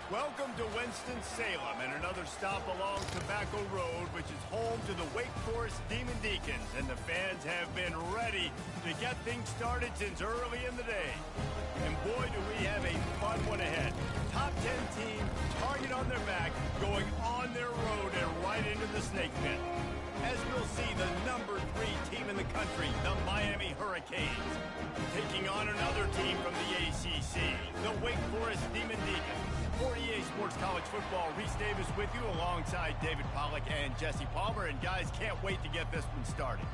Welcome to Winston-Salem and another stop along Tobacco Road, which is home to the Wake Forest Demon Deacons, and the fans have been ready to get things started since early in the day. And boy, do we have a fun one ahead. Top 10 team, target on their back, going on their road and right into the snake pit. As we'll see, the number 3 team in the country, the Miami Hurricanes, taking on another team from the ACC, the Wake Forest Demon Deacons. For EA Sports College Football, Reese Davis with you alongside David Pollack and Jesse Palmer. And guys, can't wait to get this one started.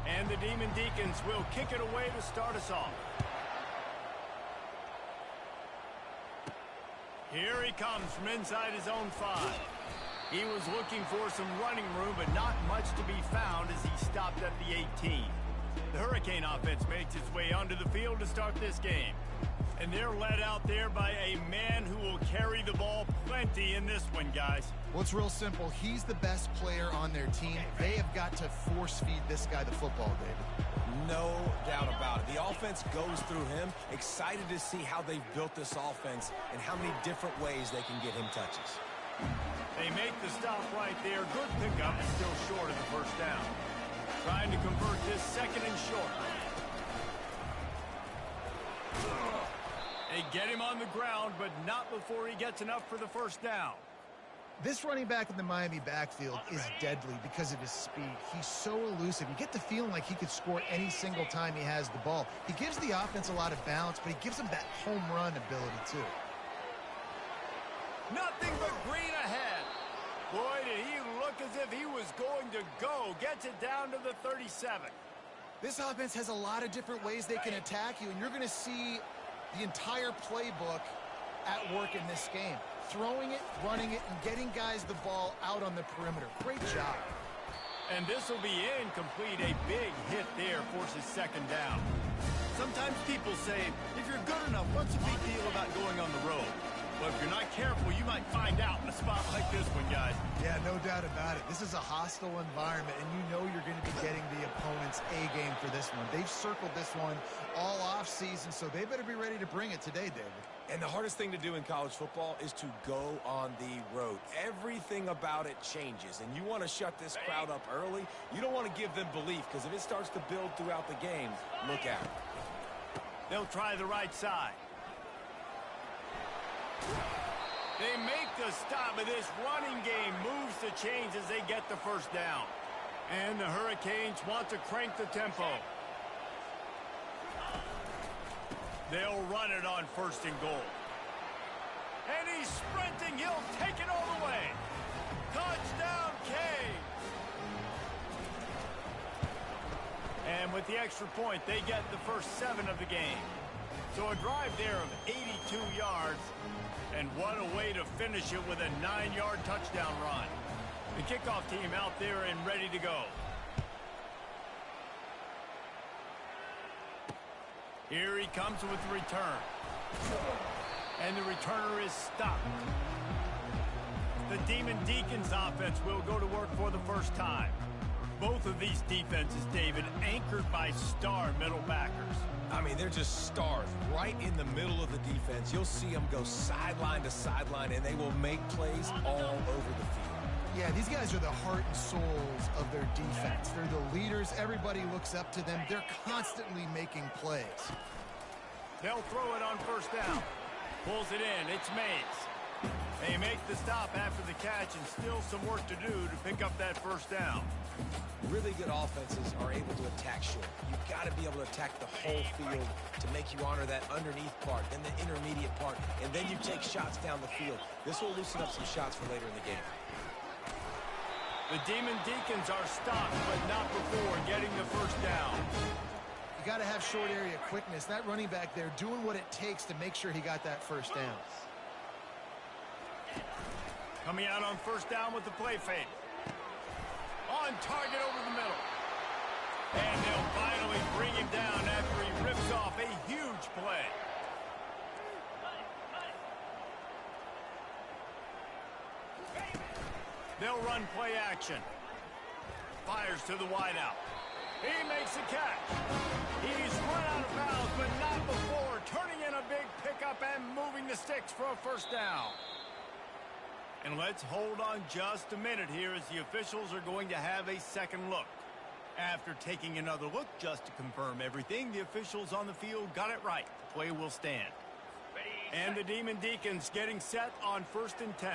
And the Demon Deacons will kick it away to start us off. Here he comes from inside his own 5. He was looking for some running room, but not much to be found as he stopped at the 18. The Hurricane offense makes its way onto the field to start this game. And they're led out there by a man who will carry the ball plenty in this one, guys. Well, it's real simple. He's the best player on their team. They have got to force-feed this guy the football, David. No doubt about it. The offense goes through him. Excited to see how they've built this offense and how many different ways they can get him touches. They make the stop right there. Good pickup, still short of the first down. Trying to convert this second and short. They get him on the ground, but not before he gets enough for the first down. This running back in the Miami backfield is deadly because of his speed. He's so elusive. You get the feeling like he could score any single time he has the ball. He gives the offense a lot of balance, but he gives them that home run ability, too. Nothing but green ahead. Boy, did he look as if he was going to go. Gets it down to the 37. This offense has a lot of different ways they can attack you, and you're going to see the entire playbook at work in this game. Throwing it, running it, and getting guys the ball out on the perimeter. Great job. And this will be incomplete. A big hit there forces second down. Sometimes people say, if you're good enough, what's the big deal about going on the road? But if you're not careful, you might find out in a spot like this one, guys. Yeah, no doubt about it. This is a hostile environment, and you know you're going to be getting the opponent's A-game for this one. They've circled this one all off-season, so they better be ready to bring it today, David. And the hardest thing to do in college football is to go on the road. Everything about it changes, and you want to shut this crowd up early. You don't want to give them belief, because if it starts to build throughout the game, look out. They'll try the right side. They make the stop, but this running game moves the chains as they get the first down. And the Hurricanes want to crank the tempo. They'll run it on first and goal. And he's sprinting. He'll take it all the way. Touchdown, Canes. And with the extra point, they get the first 7 of the game. So a drive there of 82 yards. And what a way to finish it with a 9-yard touchdown run. The kickoff team out there and ready to go. Here he comes with the return. And the returner is stopped. The Demon Deacons offense will go to work for the first time. Both of these defenses, David, anchored by star middle backers. I mean, they're just stars right in the middle of the defense. You'll see them go sideline to sideline, and they will make plays all over the field. Yeah, these guys are the heart and souls of their defense. They're the leaders. Everybody looks up to them. They're constantly making plays. They'll throw it on first down. Pulls it in. It's Mays. They make the stop after the catch, and still some work to do to pick up that first down. Really good offenses are able to attack short. You've got to be able to attack the whole field to make you honor that underneath part, then the intermediate part, and then you take shots down the field. This will loosen up some shots for later in the game. The Demon Deacons are stopped, but not before getting the first down. You got to have short area quickness. That running back there doing what it takes to make sure he got that first down. Coming out on first down with the play fake. On target over the middle. And they'll finally bring him down after he rips off a huge play. They'll run play action. Fires to the wideout. He makes a catch. He's run out of bounds, but not before turning in a up and moving the sticks for a first down. And let's hold on just a minute here as the officials are going to have a second look. After taking another look just to confirm everything, the officials on the field got it right. The play will stand. And the Demon Deacons getting set on 1st and 10.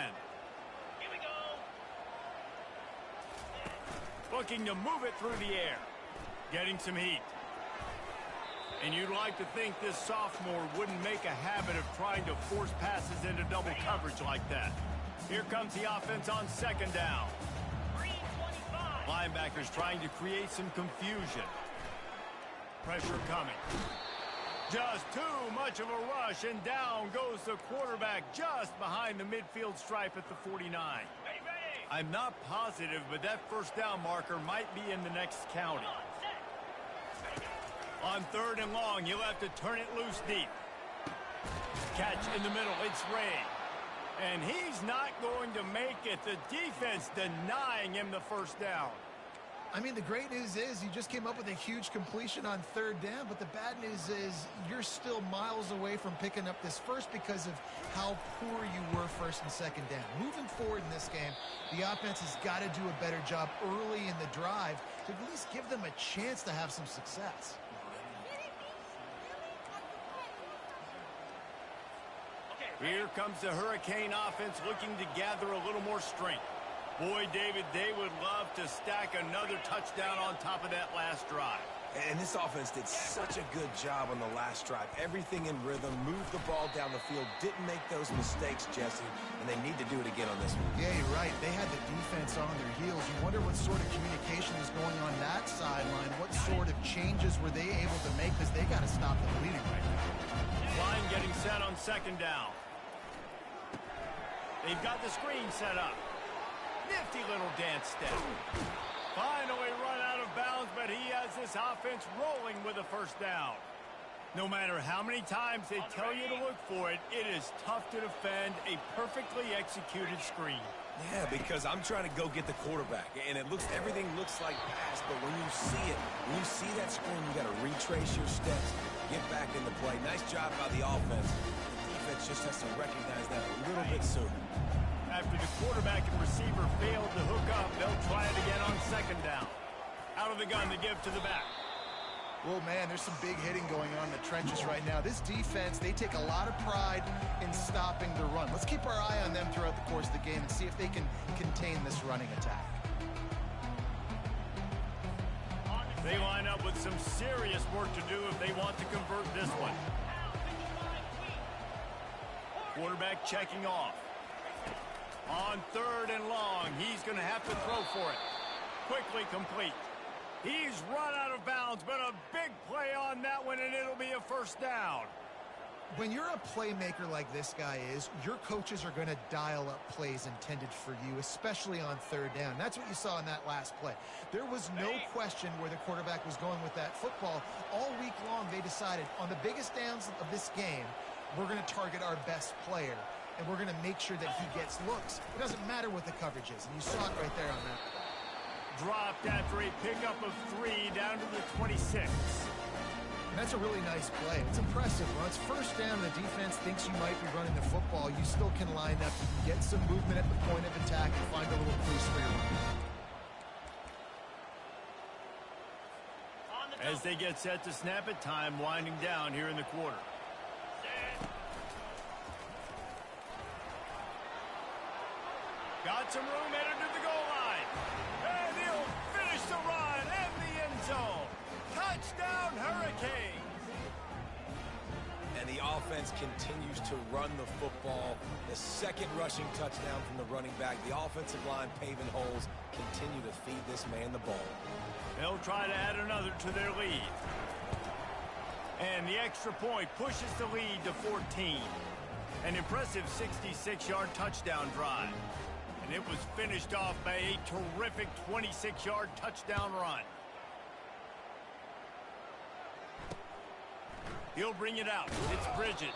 Here we go. Looking to move it through the air. Getting some heat. And you'd like to think this sophomore wouldn't make a habit of trying to force passes into double coverage like that. Here comes the offense on 2nd down. Linebackers trying to create some confusion. Pressure coming. Just too much of a rush, and down goes the quarterback just behind the midfield stripe at the 49. I'm not positive, but that first down marker might be in the next county. On 3rd and long, you'll have to turn it loose deep. Catch in the middle, it's Ray. And he's not going to make it. The defense denying him the first down. I mean, the great news is you just came up with a huge completion on 3rd down, but the bad news is you're still miles away from picking up this first because of how poor you were 1st and 2nd down. Moving forward in this game, the offense has got to do a better job early in the drive to at least give them a chance to have some success. Here comes the Hurricane offense looking to gather a little more strength. Boy, David, they would love to stack another touchdown on top of that last drive. And this offense did such a good job on the last drive. Everything in rhythm, moved the ball down the field, didn't make those mistakes, Jesse, and they need to do it again on this one. Yeah, you're right. They had the defense on their heels. You wonder what sort of communication is going on that sideline. What sort of changes were they able to make, because they got to stop the bleeding right now. Line getting set on 2nd down. They've got the screen set up. Nifty little dance step. Finally run out of bounds, but he has this offense rolling with a first down. No matter how many times they tell you to look for it, it is tough to defend a perfectly executed screen. Yeah, because I'm trying to go get the quarterback, and everything looks like pass, but when you see that screen, you got to retrace your steps, get back into play. Nice job by the offense. The defense just has to recognize that a little bit sooner. After the quarterback and receiver failed to hook up, they'll try it again on 2nd down. Out of the gun to give to the back. Well, man, there's some big hitting going on in the trenches right now. This defense, they take a lot of pride in stopping the run. Let's keep our eye on them throughout the course of the game and see if they can contain this running attack. They line up with some serious work to do if they want to convert this one. Quarterback checking off. On 3rd and long, he's going to have to throw for it. Quickly complete. He's run out of bounds, but a big play on that one, and it'll be a first down. When you're a playmaker like this guy is, your coaches are going to dial up plays intended for you, especially on 3rd down. That's what you saw in that last play. There was no question where the quarterback was going with that football. All week long, they decided on the biggest downs of this game, we're going to target our best player, and we're going to make sure that he gets looks. It doesn't matter what the coverage is, and you saw it right there on that play. Dropped after a pickup of 3 down to the 26. And that's a really nice play. It's impressive. When it's first down, the defense thinks you might be running the football. You still can line up. You can get some movement at the point of attack and find a little crease for your run. As they get set to snap it, time winding down here in the quarter. Got some room headed to the goal line. And he'll finish the run in the end zone. Touchdown, Hurricane. And the offense continues to run the football. The second rushing touchdown from the running back. The offensive line paving holes. Continue to feed this man the ball. They'll try to add another to their lead. And the extra point pushes the lead to 14. An impressive 66-yard touchdown drive. And it was finished off by a terrific 26-yard touchdown run. He'll bring it out. It's Bridges.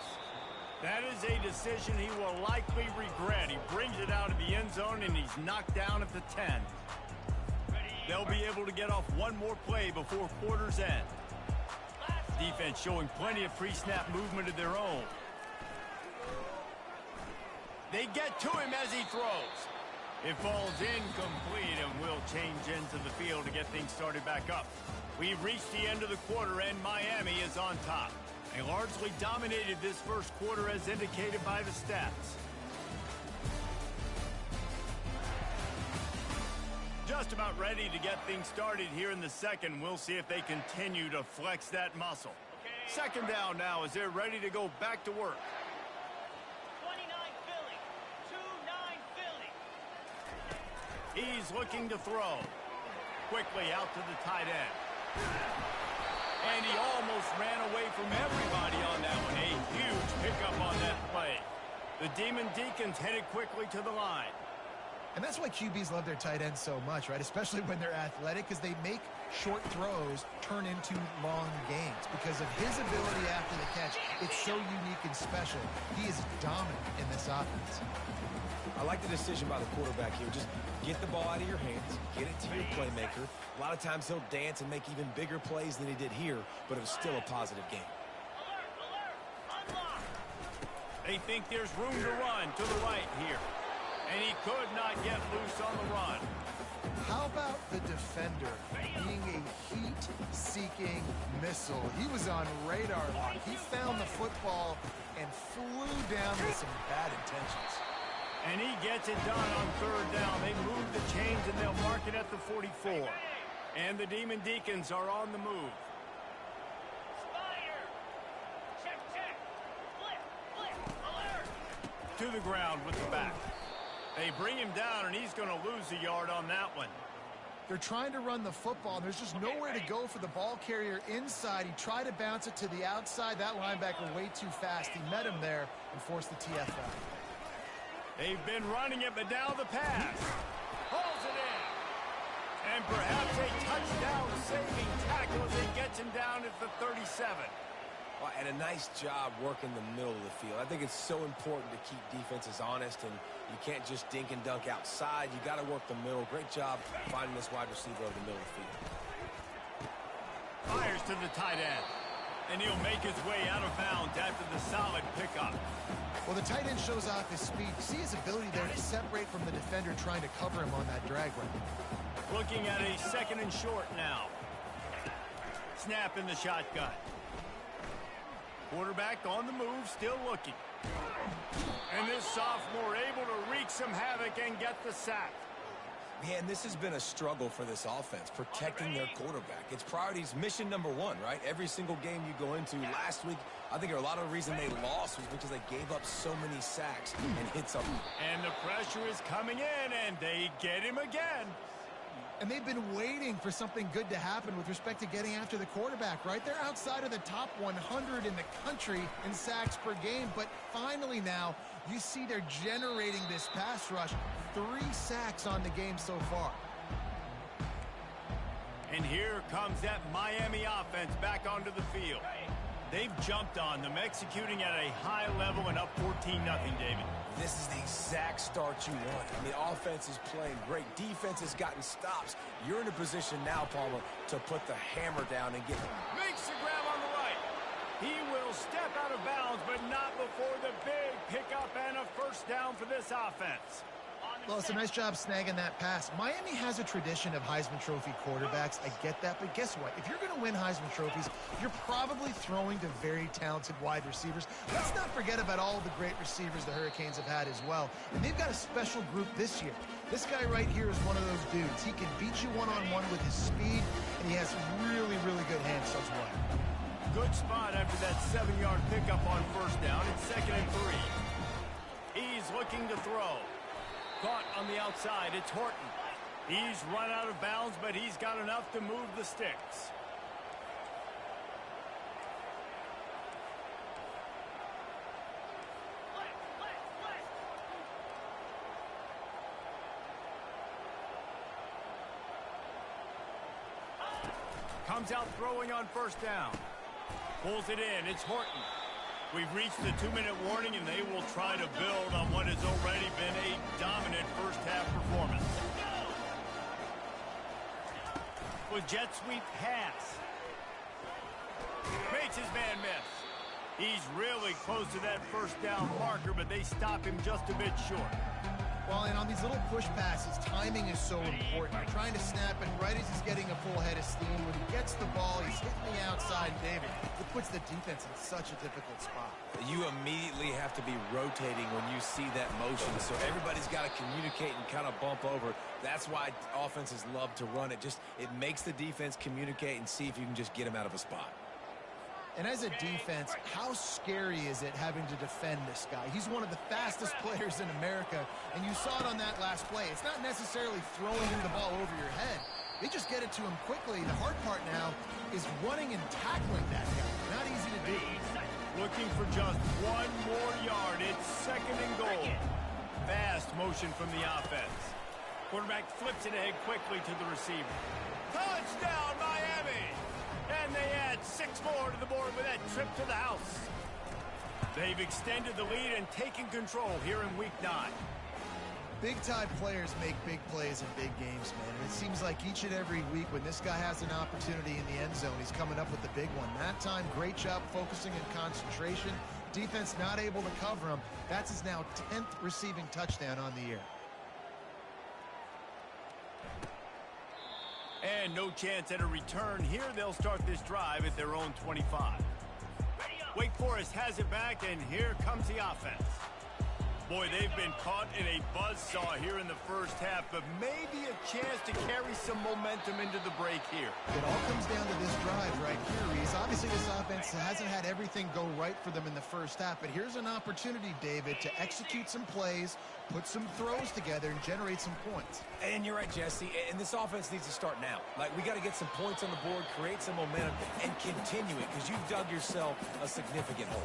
That is a decision he will likely regret. He brings it out of the end zone, and he's knocked down at the 10. They'll be able to get off one more play before quarter's end. Defense showing plenty of pre-snap movement of their own. They get to him as he throws. It falls incomplete, and we'll change into the field to get things started back up. We've reached the end of the quarter, and Miami is on top. They largely dominated this first quarter as indicated by the stats. Just about ready to get things started here in the second. We'll see if they continue to flex that muscle. Second down now as they're ready to go back to work. 29 Philly. 2-9 Philly. He's looking to throw. Quickly out to the tight end. And he almost ran away from everybody on that one. A huge pickup on that play. The Demon Deacons headed quickly to the line. And that's why QBs love their tight ends so much, right? Especially when they're athletic, because they make short throws turn into long gains. Because of his ability after the catch, it's so unique and special. He is dominant in this offense. I like the decision by the quarterback here. Just get the ball out of your hands, get it to your playmaker. A lot of times he'll dance and make even bigger plays than he did here, but it was still a positive game. Alert! Unlock! They think there's room to run to the right here. And he could not get loose on the run. How about the defender being a heat-seeking missile? He was on radar lock. He found the football and flew down with some bad intentions. And he gets it done on third down. They move the chains and they'll mark it at the 44. And the Demon Deacons are on the move. Spider! Check, check! Flip! Alert! To the ground with the back. They bring him down, and he's going to lose a yard on that one. They're trying to run the football, and there's just nowhere to go for the ball carrier inside. He tried to bounce it to the outside. That linebacker way too fast. He met him there and forced the TFL. They've been running it, but now the pass. Pulls it in. And perhaps a touchdown-saving tackle as he gets him down at the 37. Well, and a nice job working the middle of the field. I think it's so important to keep defenses honest, and you can't just dink and dunk outside. You got to work the middle. Great job finding this wide receiver over the middle of the field. Fires to the tight end. And he'll make his way out of bounds after the solid pickup. Well, the tight end shows off his speed. You see his ability there to separate from the defender trying to cover him on that drag route. Looking at a second and short now. Snap in the shotgun. Quarterback on the move, still looking. And this sophomore able to wreak some havoc and get the sack. Man, this has been a struggle for this offense, protecting their quarterback. It's priorities, mission number one, right? Every single game you go into. Last week, I think a lot of the reason they lost was because they gave up so many sacks and hits up. And the pressure is coming in, and they get him again. And they've been waiting for something good to happen with respect to getting after the quarterback, right? They're outside of the top 100 in the country in sacks per game, but finally now you see they're generating this pass rush. 3 sacks on the game so far. And here comes that Miami offense back onto the field. They've jumped on them, executing at a high level and up 14-0, David. This is the exact start you want. I mean, offense is playing great. Defense has gotten stops. You're in a position now, Palmer, to put the hammer down and get... Makes the grab on the right. He will step out of bounds, but not before the big pickup and a first down for this offense. Well, it's a nice job snagging that pass. Miami has a tradition of Heisman Trophy quarterbacks. I get that, but guess what? If you're going to win Heisman Trophies, you're probably throwing to very talented wide receivers. Let's not forget about all the great receivers the Hurricanes have had as well. And they've got a special group this year. This guy right here is one of those dudes. He can beat you one-on-one with his speed, and he has really, really good hands as well. Good spot after that 7-yard pickup on first down. It's 2nd and 3. He's looking to throw. Caught on the outside, it's Horton. He's run out of bounds, but he's got enough to move the sticks. Comes out throwing on first down. Pulls it in, it's Horton. We've reached the 2-minute warning, and they will try to build on what has already been a dominant first-half performance. With jet sweep pass. Makes his man miss. He's really close to that first down marker, but they stop him just a bit short. Well, and on these little push passes, timing is so important. You're trying to snap it right as he's getting a full head of steam. When he gets the ball, he's hitting the outside, David. It puts the defense in such a difficult spot. You immediately have to be rotating when you see that motion, so everybody's got to communicate and kind of bump over. That's why offenses love to run it. It makes the defense communicate and see if you can just get him out of a spot. And as a defense, how scary is it having to defend this guy? He's one of the fastest players in America, and you saw it on that last play. It's not necessarily throwing him the ball over your head. They just get it to him quickly. The hard part now is running and tackling that guy. Not easy to do. Looking for just one more yard. It's 2nd and goal. Fast motion from the offense. Quarterback flips it ahead quickly to the receiver. Touchdown, Miami! And they add 6 more to the board with that trip to the house. They've extended the lead and taken control here in Week 9. Big-time players make big plays in big games, man. And it seems like each and every week when this guy has an opportunity in the end zone, he's coming up with the big one. That time, great job focusing and concentration. Defense not able to cover him. That's his now 10th receiving touchdown on the year. And no chance at a return here. They'll start this drive at their own 25. Wake Forest has it back, and here comes the offense. Boy, they've been caught in a buzzsaw here in the first half, but maybe a chance to carry some momentum into the break here. It all comes down to this drive right here, Reese. Obviously, this offense hasn't had everything go right for them in the first half, but here's an opportunity, David, to execute some plays, put some throws together, and generate some points. And you're right, Jesse, and this offense needs to start now. Like, we got to get some points on the board, create some momentum, and continue it, because you've dug yourself a significant hole.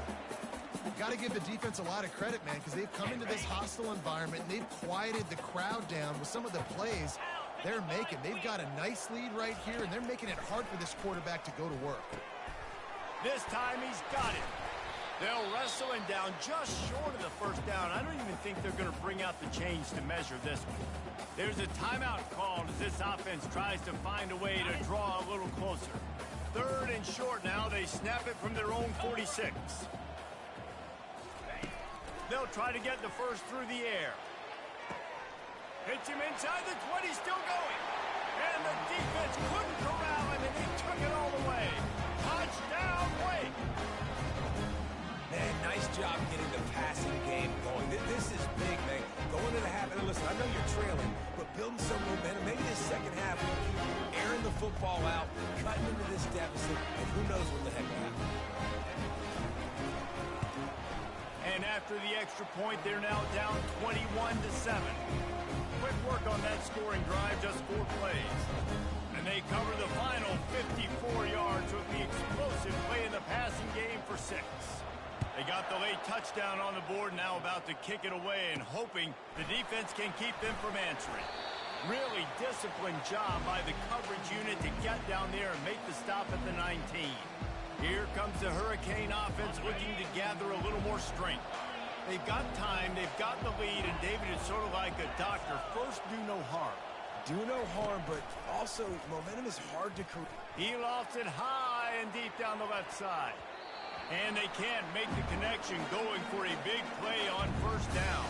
Got to give the defense a lot of credit, man, because they've come into this hostile environment, and they've quieted the crowd down with some of the plays they're making. They've got a nice lead right here, and they're making it hard for this quarterback to go to work. This time he's got it. They'll wrestle him down just short of the first down. I don't even think they're going to bring out the chains to measure this one. There's a timeout called as this offense tries to find a way to draw a little closer. 3rd and short now. They snap it from their own 46. They'll try to get the first through the air. Hits him inside the 20, still going. And the defense couldn't corral him, and they took it all the way. Touchdown, Wake. Man, nice job getting the passing game going. This is big, man. Going into the half, and listen, I know you're trailing, but building some momentum. Maybe this second half, airing the football out, cutting into this deficit, and who knows what the heck will happen. And after the extra point, they're now down 21-7. Quick work on that scoring drive, just 4 plays. And they cover the final 54 yards with the explosive play in the passing game for 6. They got the late touchdown on the board, now about to kick it away and hoping the defense can keep them from answering. Really disciplined job by the coverage unit to get down there and make the stop at the 19. Here comes the Hurricane offense looking to gather a little more strength. They've got time, they've got the lead, and David is sort of like a doctor. First, do no harm. Do no harm, but also momentum is hard to create. He lofts it high and deep down the left side. And they can't make the connection, going for a big play on first down.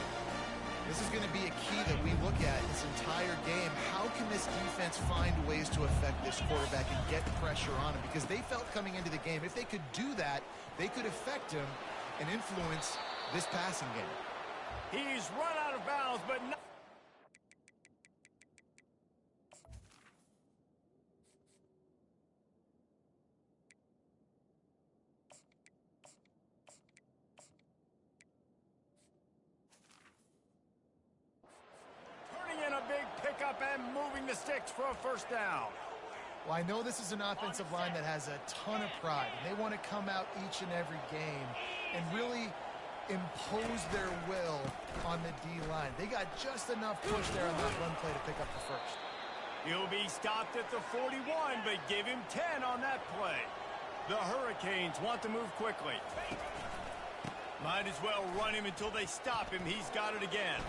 This is going to be a key that we look at this entire game. How can this defense find ways to affect this quarterback and get pressure on him? Because they felt coming into the game, if they could do that, they could affect him and influence this passing game. He's run out of bounds, but not. A big pickup and moving the sticks for a first down. Well, I know this is an offensive line that has a ton of pride, and they want to come out each and every game and really impose their will on the D-line. They got just enough push there on that run play to pick up the first. He'll be stopped at the 41, but give him 10 on that play. The Hurricanes want to move quickly. Might as well run him until they stop him. He's got it again.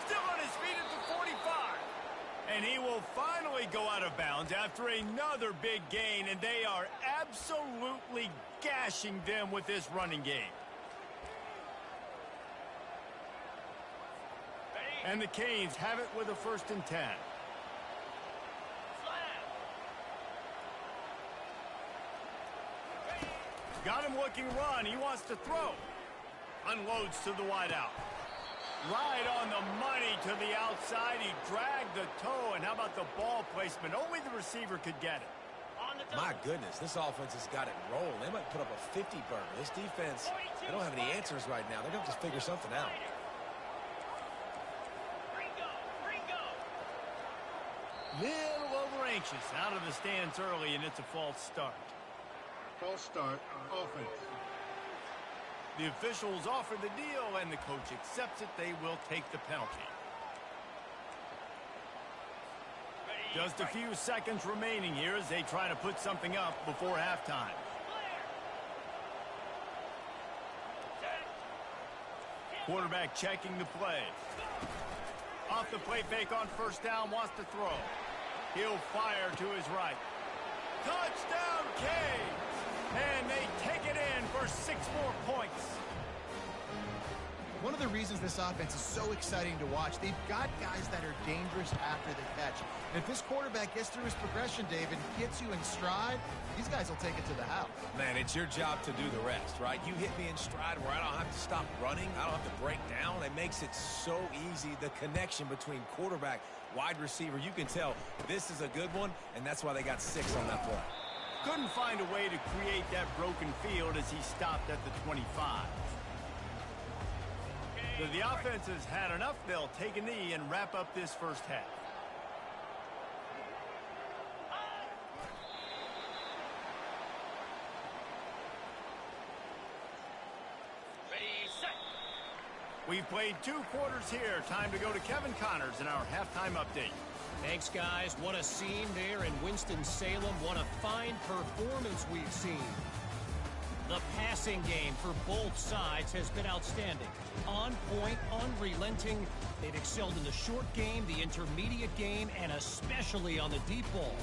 Still on his feet at the 45. And he will finally go out of bounds after another big gain, and they are absolutely gashing them with this running game. And the Canes have it with a 1st and 10. Got him looking run. He wants to throw. Unloads to the wideout. Right on the money to the outside. He dragged the toe. And how about the ball placement? Only the receiver could get it. My goodness, this offense has got it rolling. They might put up a 50 burger. This defense, they don't have any answers right now. They're going to have to figure something out. Little over anxious. Out of the stands early, and it's a false start. False start, offense. The officials offer the deal, and the coach accepts it. They will take the penalty. Just a few seconds remaining here as they try to put something up before halftime. Quarterback checking the play. Off the play fake on 1st down, wants to throw. He'll fire to his right. Touchdown, Canes! And they take it in for 6 more points. One of the reasons this offense is so exciting to watch, they've got guys that are dangerous after the catch. And if this quarterback gets through his progression, David, gets you in stride, these guys will take it to the house. Man, it's your job to do the rest, right? You hit me in stride where I don't have to stop running. I don't have to break down. It makes it so easy. The connection between quarterback, wide receiver, you can tell this is a good one, and that's why they got 6 on that play. Couldn't find a way to create that broken field as he stopped at the 25. So the offense has had enough. They'll take a knee and wrap up this 1st half. We've played 2 quarters here. Time to go to Kevin Connors in our halftime update. Thanks, guys. What a scene there in Winston-Salem. What a fine performance we've seen. The passing game for both sides has been outstanding. On point, unrelenting. They've excelled in the short game, the intermediate game, and especially on the deep ball.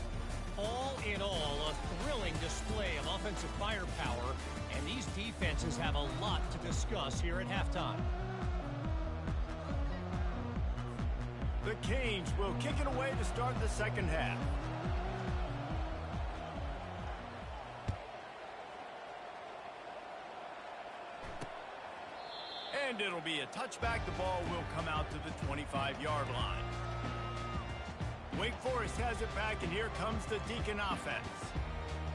All in all, a thrilling display of offensive firepower, and these defenses have a lot to discuss here at halftime. The Canes will kick it away to start the 2nd half. And it'll be a touchback. The ball will come out to the 25-yard line. Wake Forest has it back, and here comes the Deacon offense.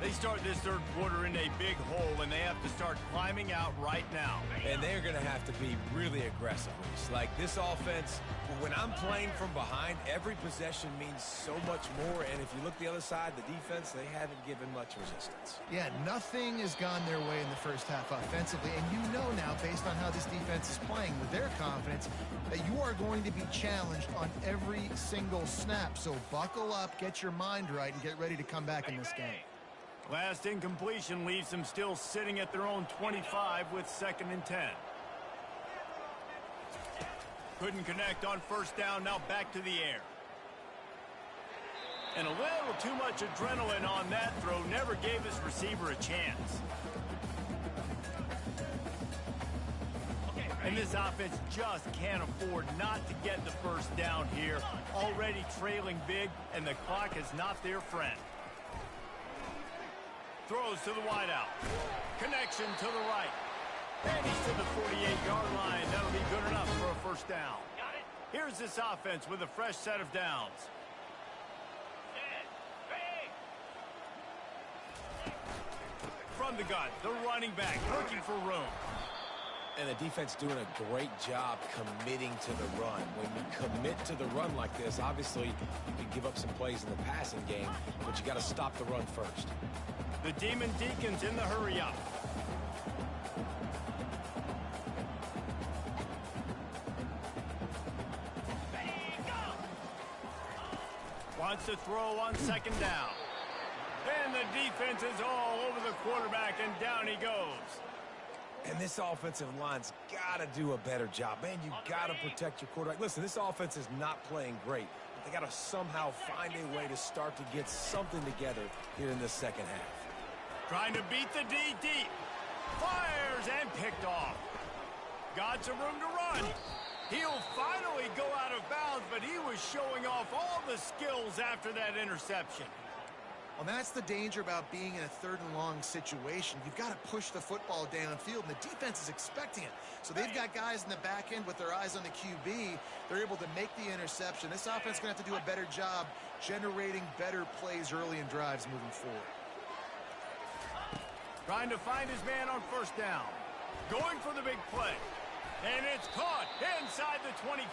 They start this 3rd quarter in a big hole, and they have to start climbing out right now. And they're going to have to be really aggressive, Reese. Like this offense, when I'm playing from behind, every possession means so much more. And if you look the other side, the defense, they haven't given much resistance. Yeah, nothing has gone their way in the 1st half offensively. And you know now, based on how this defense is playing with their confidence, that you are going to be challenged on every single snap. So buckle up, get your mind right, and get ready to come back in this game. Last incompletion leaves them still sitting at their own 25 with 2nd and 10. Couldn't connect on 1st down, now back to the air. And a little too much adrenaline on that throw, never gave his receiver a chance. And this offense just can't afford not to get the 1st down here. Already trailing big, and the clock is not their friend. Throws to the wideout. Connection to the right. And he's to the 48-yard line. That'll be good enough for a 1st down. Here's this offense with a fresh set of downs. From the gun, the running back looking for room. And the defense doing a great job committing to the run. When you commit to the run like this, obviously you can give up some plays in the passing game, but you got to stop the run first. The Demon Deacons in the hurry-up. Wants to throw on 2nd down. And the defense is all over the quarterback, and down he goes. And this offensive line's got to do a better job. Man, you got to protect your quarterback. Listen, this offense is not playing great. But they got to somehow find a way to start to get something together here in the 2nd half. Trying to beat the D deep. Fires and picked off. Got some room to run. He'll finally go out of bounds, but he was showing off all the skills after that interception. Well, that's the danger about being in a third and long situation. You've got to push the football downfield, and the defense is expecting it. So they've got guys in the back end with their eyes on the QB. They're able to make the interception. This offense is going to have to do a better job generating better plays early in drives moving forward. Trying to find his man on first down. Going for the big play. And it's caught inside the 25.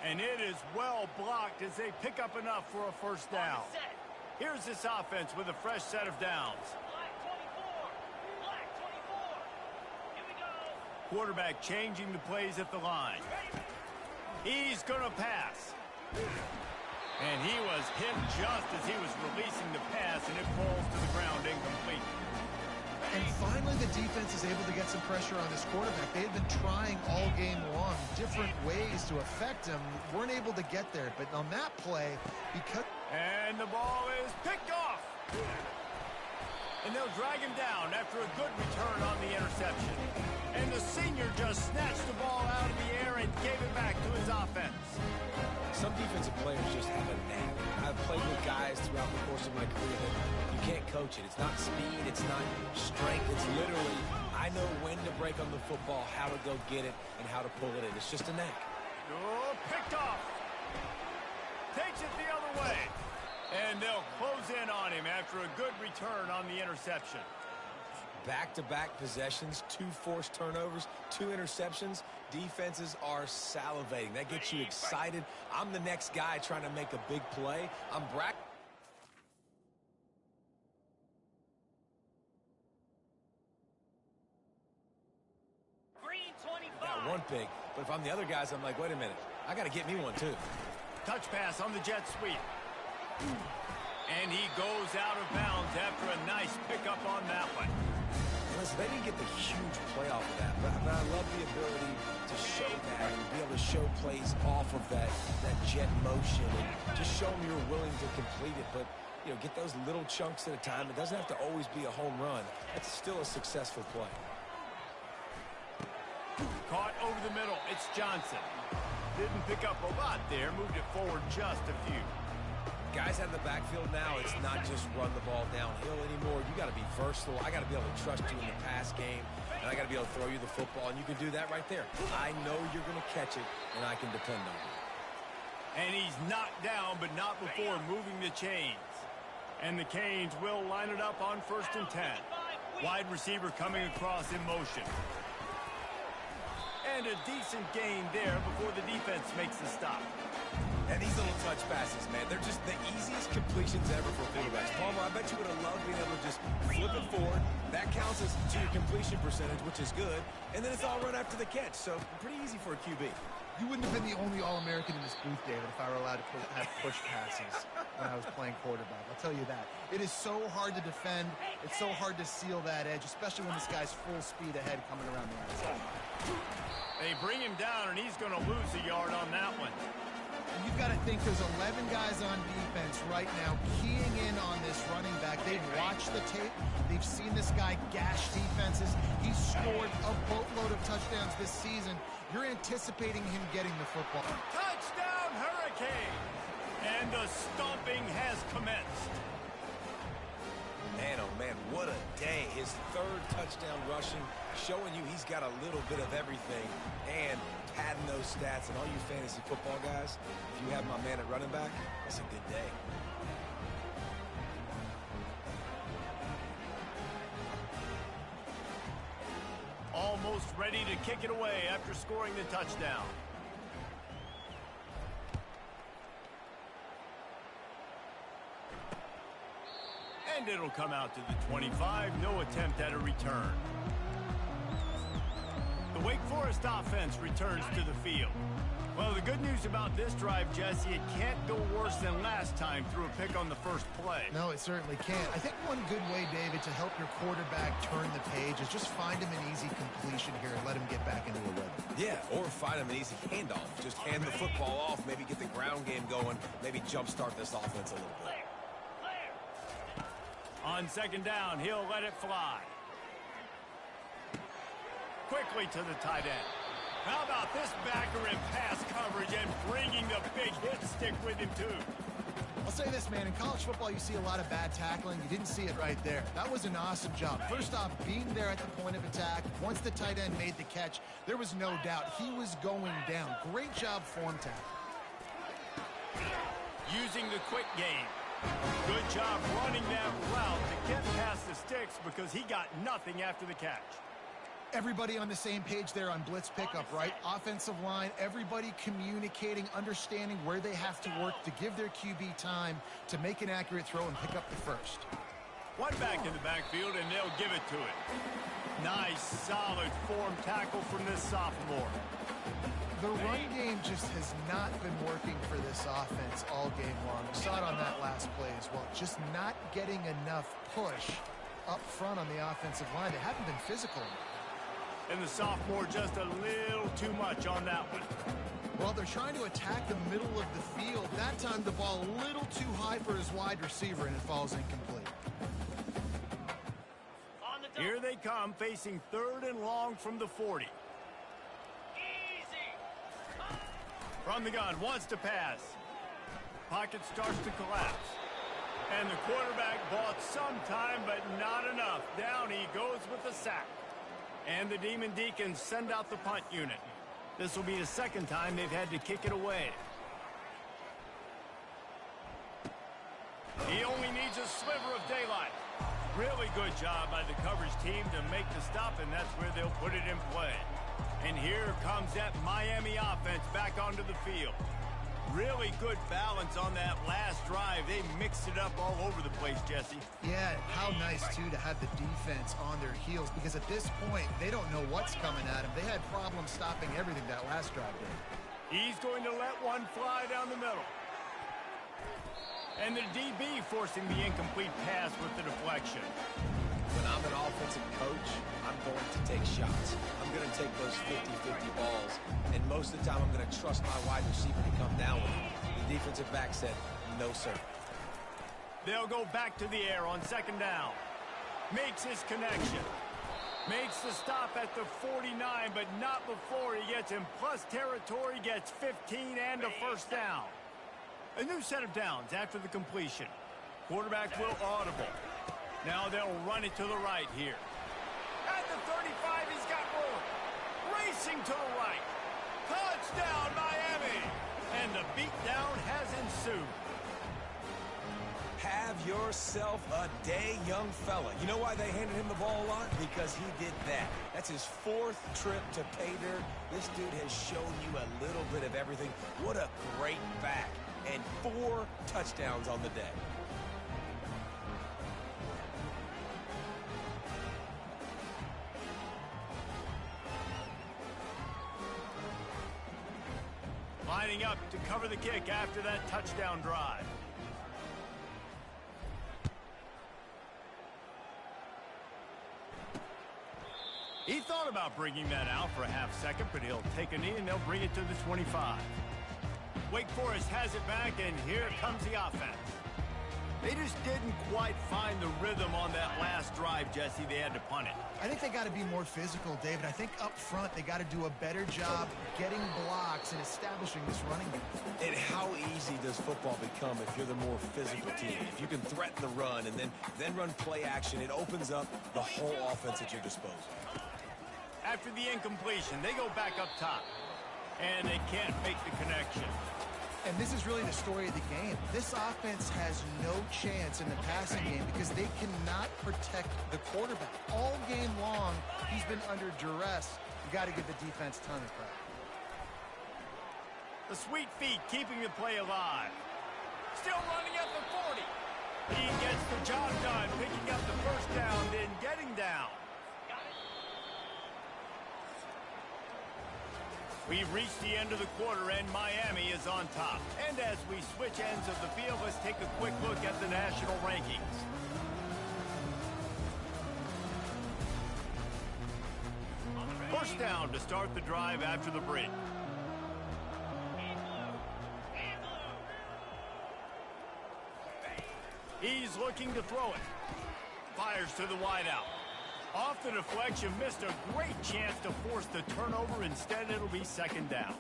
And it is well blocked as they pick up enough for a first down. Here's this offense with a fresh set of downs. Black 24. Black 24. Here we go. Quarterback changing the plays at the line. He's going to pass. And he was hit just as he was releasing the pass, and it falls to the ground incomplete. And finally, the defense is able to get some pressure on this quarterback. They had been trying all game long different ways to affect him. Weren't able to get there. But on that play, because... And the ball is picked off. And they'll drag him down after a good return on the interception. And the senior just snatched the ball out of the air and gave it back to his offense. Some defensive players just have a knack. I've played with guys throughout the course of my career that you can't coach it. It's not speed, it's not strength. It's literally, I know when to break on the football, how to go get it, and how to pull it in. It's just a knack. Oh, picked off. Takes it the other way. And they'll close in on him after a good return on the interception. Back-to-back possessions, 2 forced turnovers, 2 interceptions. Defenses are salivating. That gets you excited. I'm the next guy trying to make a big play. I'm Green 25. got one pick, but if I'm the other guys, I'm like, wait a minute. I got to get me one, too. Touch pass on the jet sweep. And he goes out of bounds after a nice pickup on that one. Listen, they didn't get the huge play off of that, but I love the ability to show that and be able to show plays off of that jet motion and just show them you're willing to complete it. But, you know, get those little chunks at a time. It doesn't have to always be a home run. That's still a successful play. Caught over the middle. It's Johnson. Didn't pick up a lot there. Moved it forward just a few. Guys out in the backfield now, it's not just run the ball downhill anymore. You got to be versatile. I got to be able to trust you in the pass game, and I got to be able to throw you the football, and you can do that right there. I know you're going to catch it, and I can depend on you. And he's knocked down, but not before moving the chains. And the Canes will line it up on 1st and 10. Wide receiver coming across in motion. And a decent gain there before the defense makes the stop. And these little touch passes, man, they're just the easiest completions ever for quarterbacks. Palmer, I bet you would have loved being able to just flip it forward. That counts as to your completion percentage, which is good. And then it's all run after the catch, so pretty easy for a QB. You wouldn't have been the only All-American in this booth, David, if I were allowed to have push passes when I was playing quarterback. I'll tell you that. It is so hard to defend. It's so hard to seal that edge, especially when this guy's full speed ahead coming around the outside. They bring him down, and he's going to lose a yard on that one. You've got to think there's 11 guys on defense right now keying in on this running back. They've watched the tape. They've seen this guy gash defenses. He's scored a boatload of touchdowns this season. You're anticipating him getting the football. Touchdown, Hurricane! And the stomping has commenced. Man, oh man, what a day. His 3rd touchdown rushing, showing you he's got a little bit of everything and padding those stats. And all you fantasy football guys, if you have my man at running back, that's a good day. Almost ready to kick it away after scoring the touchdown. And it'll come out to the 25. No attempt at a return. The Wake Forest offense returns to the field. Well, the good news about this drive, Jesse, it can't go worse than last time through a pick on the first play. No, it certainly can't. I think one good way, David, to help your quarterback turn the page is just find him an easy completion here and let him get back into a rhythm. Yeah, or find him an easy handoff. Just hand the football off, maybe get the ground game going, maybe jumpstart this offense a little bit. On second down, he'll let it fly. Quickly to the tight end. How about this backer in pass coverage and bringing the big hit stick with him, too? I'll say this, man. In college football, you see a lot of bad tackling. You didn't see it right there. That was an awesome job. First off, being there at the point of attack. Once the tight end made the catch, there was no doubt he was going down. Great job form tackle. Using the quick game. Good job running that route to get past the sticks because he got nothing after the catch. Everybody on the same page there on blitz pickup, right? Offensive line, everybody communicating, understanding where they have to work to give their QB time to make an accurate throw and pick up the first. One back in the backfield, and they'll give it to him. Nice, solid form tackle from this sophomore. The run game just has not been working for this offense all game long. We saw it on that last play as well. Just not getting enough push up front on the offensive line. They haven't been physical enough. And the sophomore just a little too much on that one. Well, they're trying to attack the middle of the field. That time the ball a little too high for his wide receiver, and it falls incomplete. Here they come, facing 3rd and long from the 40. From the gun, wants to pass. Pocket starts to collapse. And the quarterback bought some time, but not enough. Down he goes with the sack. And the Demon Deacons send out the punt unit. This will be the second time they've had to kick it away. He only needs a sliver of daylight. Really good job by the coverage team to make the stop, and that's where they'll put it in play. And here comes that Miami offense back onto the field. Really good balance on that last drive. They mixed it up all over the place, Jesse. Yeah, how nice, too, to have the defense on their heels, because at this point, they don't know what's coming at them. They had problems stopping everything that last drive did. He's going to let one fly down the middle. And the DB forcing the incomplete pass with the deflection. When I'm an offensive coach, I'm going to take shots. I'm going to take those 50-50 balls, and most of the time I'm going to trust my wide receiver to come down with it. The defensive back said, no, sir. They'll go back to the air on second down. Makes his connection. Makes the stop at the 49, but not before he gets in plus territory, gets 15 and a first down. A new set of downs after the completion. Quarterback will audible. Now they'll run it to the right here. At the 35, he's got room. Racing to the right. Touchdown, Miami. And the beatdown has ensued. Have yourself a day, young fella. You know why they handed him the ball a lot? Because he did that. That's his 4th trip to pay dirt. This dude has shown you a little bit of everything. What a great back. And 4 touchdowns on the day. Lining up to cover the kick after that touchdown drive. He thought about bringing that out for a half second, but he'll take a knee and they'll bring it to the 25. Wake Forest has it back, and here comes the offense. They just didn't quite find the rhythm on that last drive, Jesse. They had to punt it. I think they got to be more physical, David. I think up front they got to do a better job getting blocks and establishing this running game. And how easy does football become if you're the more physical team? If you can threaten the run and then run play action, it opens up the whole offense at your disposal. After the incompletion, they go back up top, and they can't make the connection. And this is really the story of the game. This offense has no chance in the passing game because they cannot protect the quarterback. All game long, he's been under duress. You got to give the defense a ton of credit. The sweet feet keeping the play alive. Still running at the 40. He gets the job done, picking up the first down, then getting down. We've reached the end of the quarter, and Miami is on top. And as we switch ends of the field, let's take a quick look at the national rankings. First down to start the drive after the break. He's looking to throw it. Fires to the wideout. Off the deflection, missed a great chance to force the turnover. Instead, it'll be second down.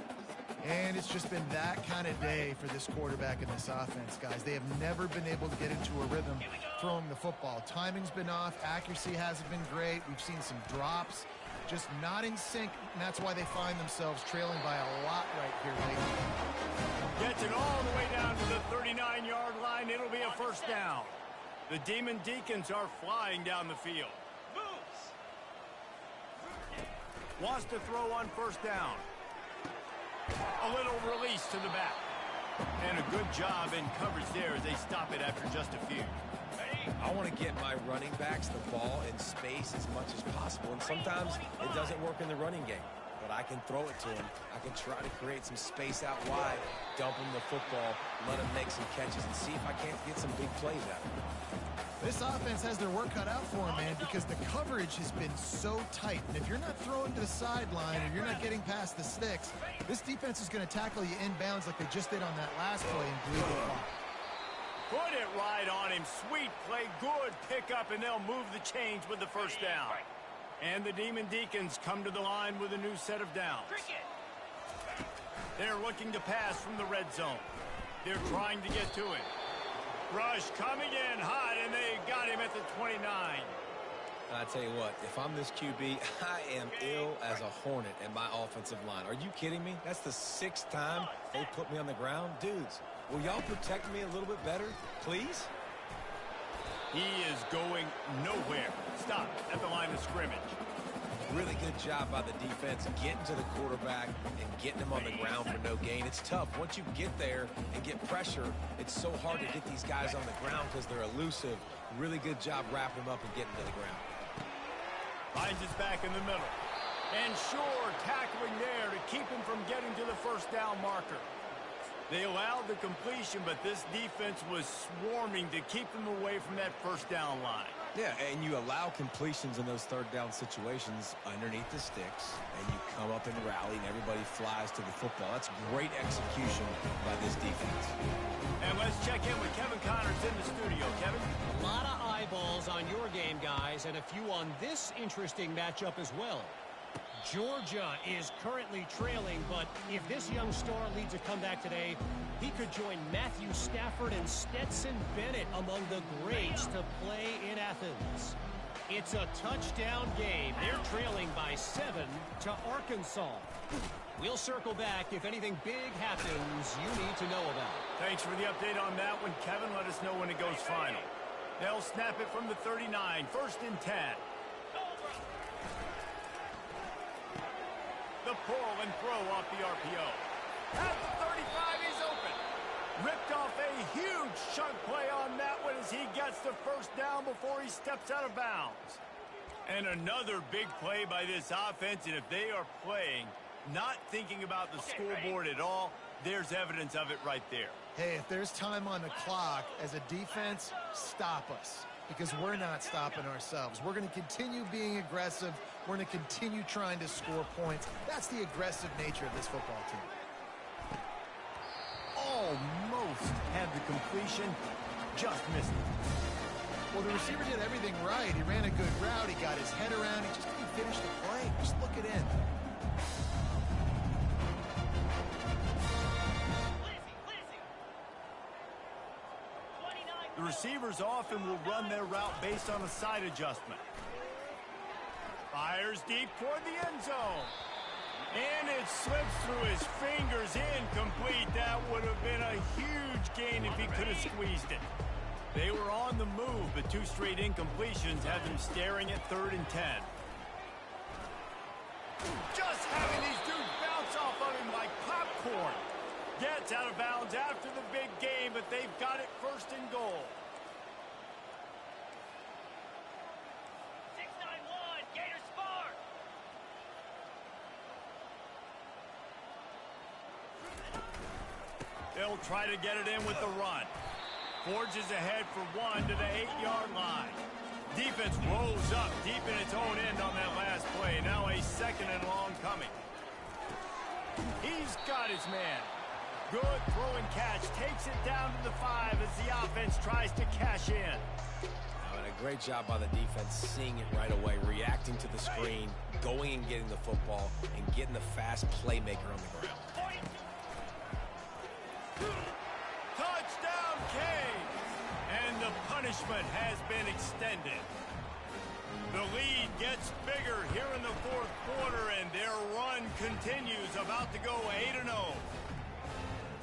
And it's just been that kind of day for this quarterback and this offense, guys. They have never been able to get into a rhythm throwing the football. Timing's been off. Accuracy hasn't been great. We've seen some drops. Just not in sync, and that's why they find themselves trailing by a lot right here lately. Gets it all the way down to the 39-yard line. It'll be a first down. The Demon Deacons are flying down the field. Wants to throw on first down. A little release to the back. And a good job in coverage there as they stop it after just a few. I want to get my running backs the ball in space as much as possible, and sometimes it doesn't work in the running game, but I can throw it to them. I can try to create some space out wide, dump them the football, let them make some catches, and see if I can't get some big plays out of them. This offense has their work cut out for them, man, because the coverage has been so tight. And if you're not throwing to the sideline or you're not getting past the sticks, this defense is going to tackle you inbounds like they just did on that last play and bleed the clock. Put it right on him. Sweet play. Good pickup, and they'll move the chains with the first down. And the Demon Deacons come to the line with a new set of downs. They're looking to pass from the red zone. They're trying to get to it. Rush coming in hot, and they got him at the 29. I tell you what, if I'm this QB, I am ill as a hornet in my offensive line. Are you kidding me? That's the 6th time they put me on the ground. Dudes, will y'all protect me a little bit better, please? He is going nowhere. Stop at the line of scrimmage. Really good job by the defense getting to the quarterback and getting him on the ground for no gain. It's tough. Once you get there and get pressure, it's so hard to get these guys on the ground because they're elusive. Really good job wrapping him up and getting to the ground. Finds his back in the middle. And sure, tackling there to keep him from getting to the first down marker. They allowed the completion, but this defense was swarming to keep them away from that first down line. Yeah, and you allow completions in those third down situations underneath the sticks, and you come up and rally, and everybody flies to the football. That's great execution by this defense. And let's check in with Kevin Connors in the studio. Kevin? A lot of eyeballs on your game, guys, and a few on this interesting matchup as well. Georgia is currently trailing, but if this young star leads a comeback today, he could join Matthew Stafford and Stetson Bennett among the greats to play in Athens. It's a touchdown game. They're trailing by 7 to Arkansas. We'll circle back if anything big happens you need to know about. Thanks for the update on that one, Kevin. Let us know when it goes final. They'll snap it from the 39, 1st and 10. The pull and throw off the RPO. At the 35, he's open. Ripped off a huge chunk play on that one as he gets the first down before he steps out of bounds. And another big play by this offense, and if they are playing, not thinking about the scoreboard at all, there's evidence of it right there. Hey, if there's time on the clock, as a defense, stop us. Because we're not stopping ourselves. We're going to continue being aggressive. We're going to continue trying to score points. That's the aggressive nature of this football team. Almost had the completion, just missed it. Well, the receiver did everything right. He ran a good route. He got his head around. He just didn't finish the play. Just look it in. The receivers often will run their route based on a side adjustment. Fires deep toward the end zone. And it slips through his fingers, incomplete. That would have been a huge gain if he could have squeezed it. They were on the move, but 2 straight incompletions had them staring at 3rd and 10. Just having these dudes bounce off of him like popcorn. Gets out of bounds after the big game, but they've got it 1st and goal. 6-9-1, Gator Spark. They'll try to get it in with the run. Forges ahead for 1 to the 8-yard line. Defense rolls up deep in its own end on that last play. Now a 2nd and long coming. He's got his man. Good throw and catch. Takes it down to the 5 as the offense tries to cash in. Now in a great job by the defense, seeing it right away, reacting to the screen, going and getting the football, and getting the fast playmaker on the ground. Touchdown, Canes! And the punishment has been extended. The lead gets bigger here in the fourth quarter, and their run continues, about to go 8-0.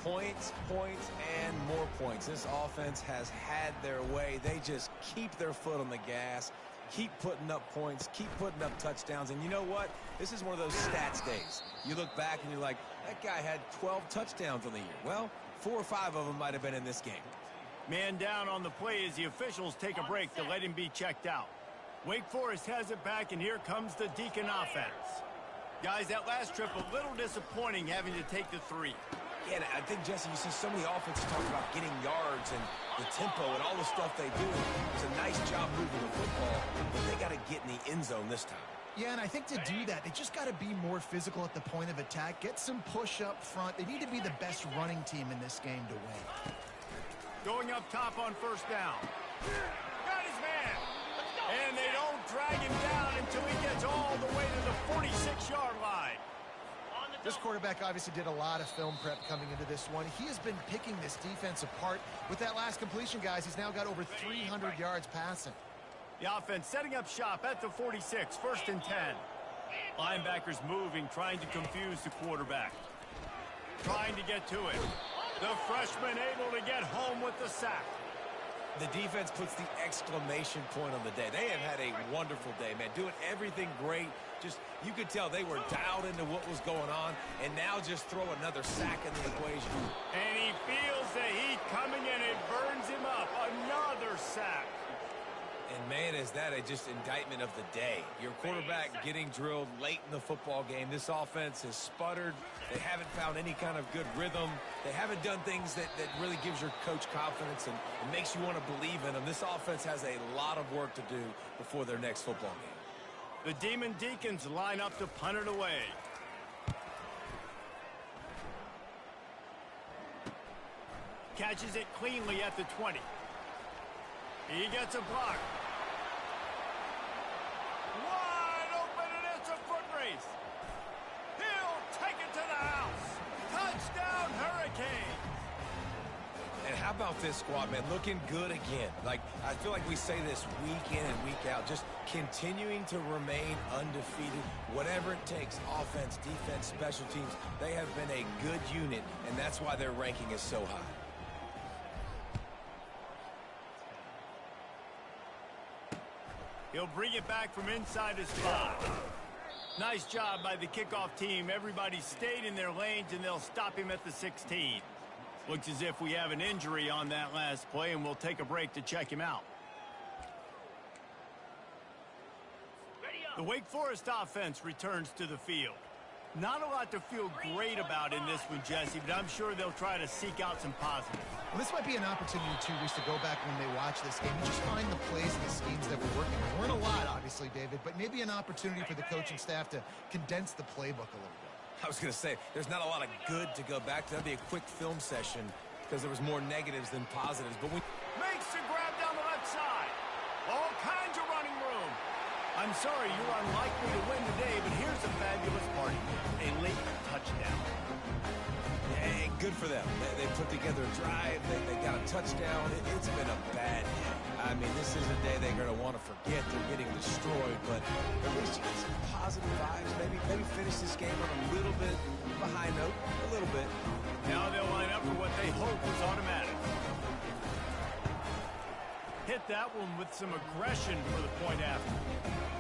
Points, points, and more points. This offense has had their way. They just keep their foot on the gas, keep putting up points, keep putting up touchdowns. And you know what? This is one of those stats days. You look back and you're like, that guy had 12 touchdowns on the year. Well, 4 or 5 of them might have been in this game. Man down on the play as the officials take a break to let him be checked out. Wake Forest has it back, and here comes the Deacon offense. Guys, that last trip a little disappointing, having to take the 3. Yeah, I think, Jesse, you see so many offenses talk about getting yards and the tempo and all the stuff they do. It's a nice job moving the football, but they got to get in the end zone this time. Yeah, and I think to do that, they just got to be more physical at the point of attack, get some push up front. They need to be the best running team in this game to win. Going up top on first down. Got his man. And they don't drag him down until he gets all the way to the 46-yard line. This quarterback obviously did a lot of film prep coming into this one. He has been picking this defense apart. With that last completion, guys, he's now got over 300 yards passing. The offense setting up shop at the 46, 1st and 10. Linebackers moving, trying to confuse the quarterback. Trying to get to it. The freshman able to get home with the sack. The defense puts the exclamation point on the day. They have had a wonderful day, man. Doing everything great. Just, you could tell they were dialed into what was going on, and now just throw another sack in the equation. And he feels the heat coming, and it burns him up. Another sack. And, man, is that a just indictment of the day. Your quarterback getting drilled late in the football game. This offense has sputtered. They haven't found any kind of good rhythm. They haven't done things that really gives your coach confidence and makes you want to believe in them. This offense has a lot of work to do before their next football game. The Demon Deacons line up to punt it away. Catches it cleanly at the 20. He gets a block. Wide open, and it's a foot race. He'll take it to the house. Touchdown, Hurricanes. And how about this squad, man? Looking good again. Like, I feel like we say this week in and week out, just continuing to remain undefeated. Whatever it takes, offense, defense, special teams, they have been a good unit, and that's why their ranking is so high. He'll bring it back from inside his 5. Nice job by the kickoff team. Everybody stayed in their lanes, and they'll stop him at the 16. Looks as if we have an injury on that last play, and we'll take a break to check him out. The Wake Forest offense returns to the field. Not a lot to feel great about in this one, Jesse, but I'm sure they'll try to seek out some positives. Well, this might be an opportunity, too, Reese, to go back when they watch this game and just find the plays and the schemes that were working. There weren't a lot, obviously, David, but maybe an opportunity for the coaching staff to condense the playbook a little bit. I was going to say, there's not a lot of good to go back to. That'd be a quick film session because there was more negatives than positives. But we makes the grab down the left side. All kinds of running room. I'm sorry, you're unlikely to win today, but here's the fabulous part. A late touchdown. Hey, good for them. They put together a drive. They got a touchdown. It's been a bad day. I mean, this is a day they're going to want to forget. They're getting destroyed, but at least you get some positive vibes. Maybe finish this game on a little bit of a high note. A little bit. Now they'll line up for what they hope was automatic. Hit that one with some aggression for the point after.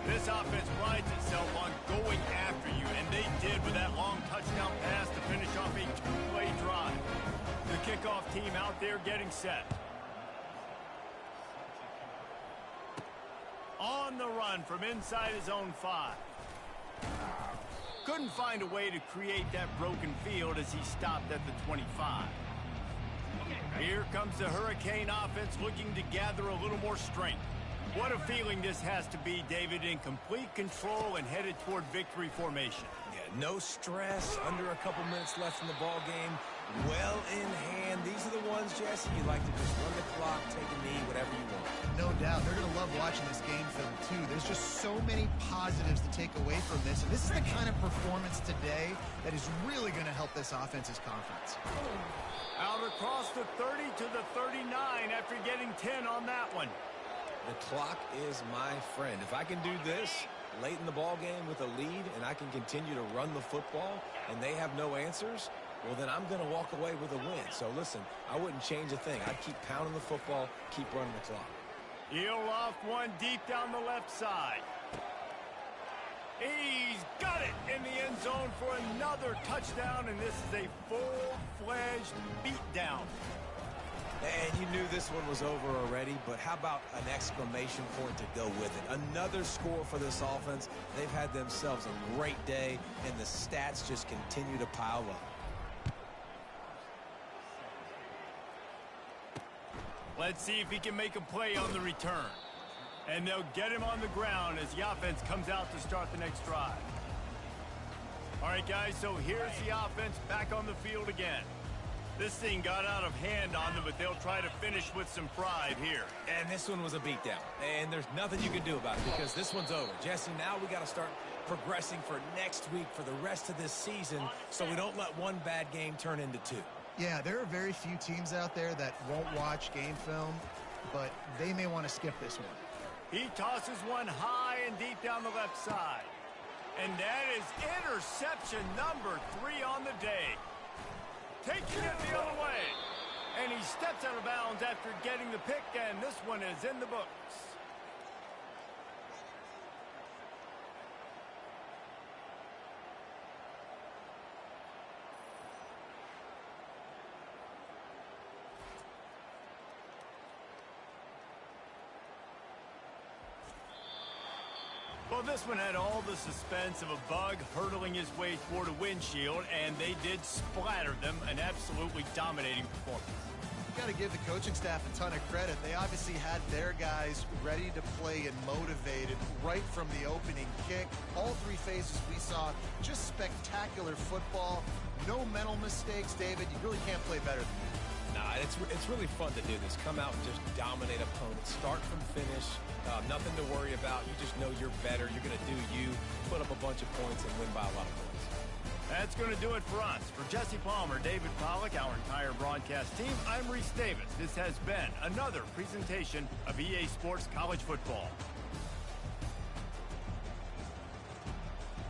This offense prides itself on going after you, and they did with that long touchdown pass to finish off a 2-play drive. The kickoff team out there getting set. On the run from inside his own 5. Couldn't find a way to create that broken field as he stopped at the 25. Here comes the Hurricane offense looking to gather a little more strength. What a feeling this has to be, David, in complete control and headed toward victory formation. Yeah, no stress, under a couple minutes left in the ball game. Well in hand, these are the ones, Jesse, you like to just run the clock, take a knee, whatever you want. No doubt. They're going to love watching this game film, too. There's just so many positives to take away from this. And this is the kind of performance today that is really going to help this offense's confidence. Out across the 30 to the 39 after getting 10 on that one. The clock is my friend. If I can do this late in the ball game with a lead and I can continue to run the football and they have no answers, well, then I'm going to walk away with a win. So, listen, I wouldn't change a thing. I'd keep pounding the football, keep running the clock. He'll loft one deep down the left side. He's got it in the end zone for another touchdown, and this is a full-fledged beatdown. And you knew this one was over already, but how about an exclamation point to go with it? Another score for this offense. They've had themselves a great day, and the stats just continue to pile up. Let's see if he can make a play on the return. And they'll get him on the ground as the offense comes out to start the next drive. All right, guys, so here's the offense back on the field again. This thing got out of hand on them, but they'll try to finish with some pride here. And this one was a beatdown. And there's nothing you can do about it because this one's over. Jesse, now we got to start progressing for next week for the rest of this season so we don't let one bad game turn into two. Yeah, there are very few teams out there that won't watch game film, but they may want to skip this one. He tosses one high and deep down the left side. And that is interception number 3 on the day. Taking it the other way. And he steps out of bounds after getting the pick, and this one is in the books. Well, this one had all the suspense of a bug hurtling his way toward a windshield, and they did splatter them, an absolutely dominating performance. Got to give the coaching staff a ton of credit. They obviously had their guys ready to play and motivated right from the opening kick. All 3 phases we saw, just spectacular football. No mental mistakes, David. You really can't play better than that. Nah, it's really fun to do this. Come out and just dominate opponents. Start from finish. Nothing to worry about. You just know you're better. You're going to do you, put up a bunch of points, and win by a lot of points. That's going to do it for us. For Jesse Palmer, David Pollack, our entire broadcast team, I'm Reese Davis. This has been another presentation of EA Sports College Football.